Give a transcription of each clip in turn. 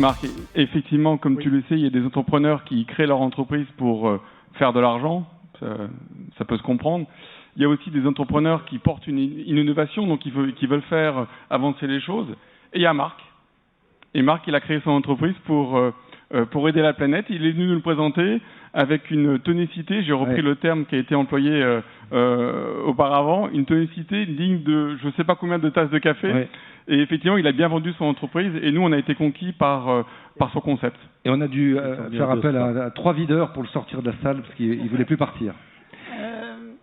Marc, effectivement, comme tu le sais, il y a des entrepreneurs qui créent leur entreprise pour faire de l'argent, ça peut se comprendre. Il y a aussi des entrepreneurs qui portent une innovation, donc qui veulent faire avancer les choses. Et il y a Marc. Et Marc, il a créé son entreprise pour aider la planète. Il est venu nous le présenter avec une tonicité, j'ai repris le terme qui a été employé auparavant, une tonicité digne de je ne sais pas combien de tasses de café. Ouais. Et effectivement, il a bien vendu son entreprise et nous, on a été conquis par son concept. Et on a dû faire appel à 3 videurs pour le sortir de la salle parce qu'il ne voulait plus partir.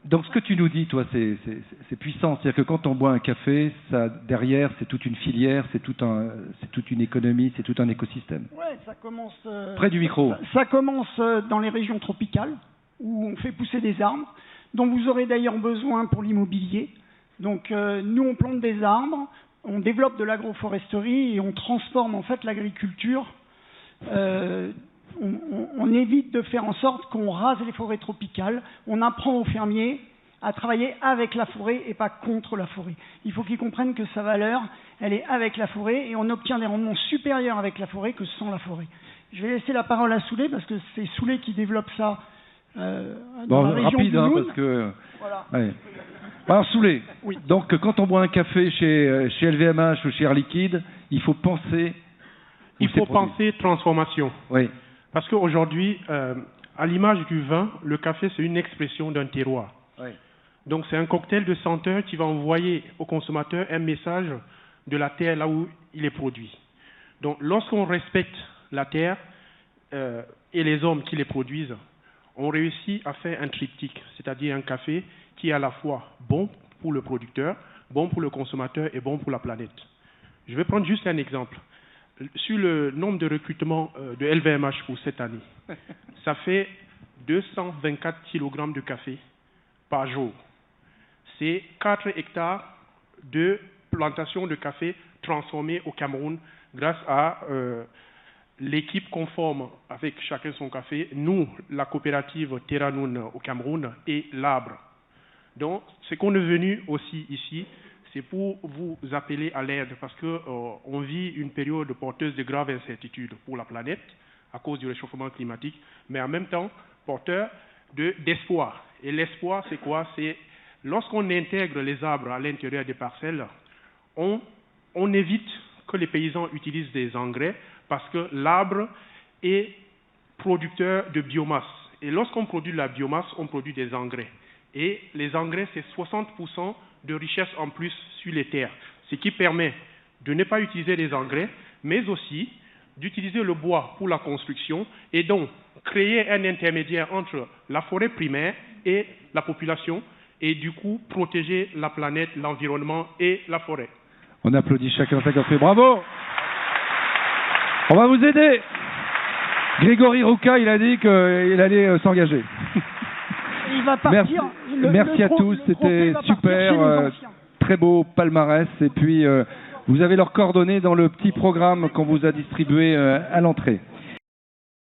Donc ce que tu nous dis, toi, c'est puissant. C'est-à-dire que quand on boit un café, ça, derrière, c'est toute une filière, c'est toute une économie, c'est tout un écosystème. Ouais, ça commence... Près du micro. Ça commence dans les régions tropicales, où on fait pousser des arbres, dont vous aurez d'ailleurs besoin pour l'immobilier. Donc nous, on plante des arbres, on développe de l'agroforesterie et on transforme en fait l'agriculture. On évite de faire en sorte qu'on rase les forêts tropicales. On apprend aux fermiers à travailler avec la forêt et pas contre la forêt. Il faut qu'ils comprennent que sa valeur, elle est avec la forêt et on obtient des rendements supérieurs avec la forêt que sans la forêt. Je vais laisser la parole à Soulé parce que c'est Soulé qui développe ça dans la région rapide, du Noun. Parce que... Voilà. Ouais. Alors Soulé, oui. Donc quand on boit un café chez LVMH ou chez Air Liquide, il faut penser... Il faut penser transformation. Oui. Parce qu'aujourd'hui, à l'image du vin, le café, c'est une expression d'un terroir. Oui. Donc, c'est un cocktail de senteurs qui va envoyer au consommateur un message de la terre là où il est produit. Donc, lorsqu'on respecte la terre et les hommes qui les produisent, on réussit à faire un triptyque, c'est-à-dire un café qui est à la fois bon pour le producteur, bon pour le consommateur et bon pour la planète. Je vais prendre juste un exemple. Sur le nombre de recrutements de LVMH pour cette année, ça fait 224 kg de café par jour. C'est 4 hectares de plantation de café transformés au Cameroun grâce à l'équipe conforme avec chacun son café, nous, la coopérative Terra Noun au Cameroun et l'Arbre. Donc, ce qu'on est venu aussi ici, c'est pour vous appeler à l'aide parce qu'on vit une période porteuse de graves incertitudes pour la planète à cause du réchauffement climatique, mais en même temps porteur d'espoir. Et l'espoir, c'est quoi? C'est lorsqu'on intègre les arbres à l'intérieur des parcelles, on évite que les paysans utilisent des engrais parce que l'arbre est producteur de biomasse. Et lorsqu'on produit de la biomasse, on produit des engrais. Et les engrais, c'est 60% de richesse en plus sur les terres, ce qui permet de ne pas utiliser les engrais, mais aussi d'utiliser le bois pour la construction et donc créer un intermédiaire entre la forêt primaire et la population et du coup protéger la planète, l'environnement et la forêt. On applaudit chacun sa café. Bravo! On va vous aider. Grégory Rouka, il a dit qu'il allait s'engager. Il va partir. Merci à tous, c'était super, très beau palmarès. Et puis, vous avez leurs coordonnées dans le petit programme qu'on vous a distribué à l'entrée.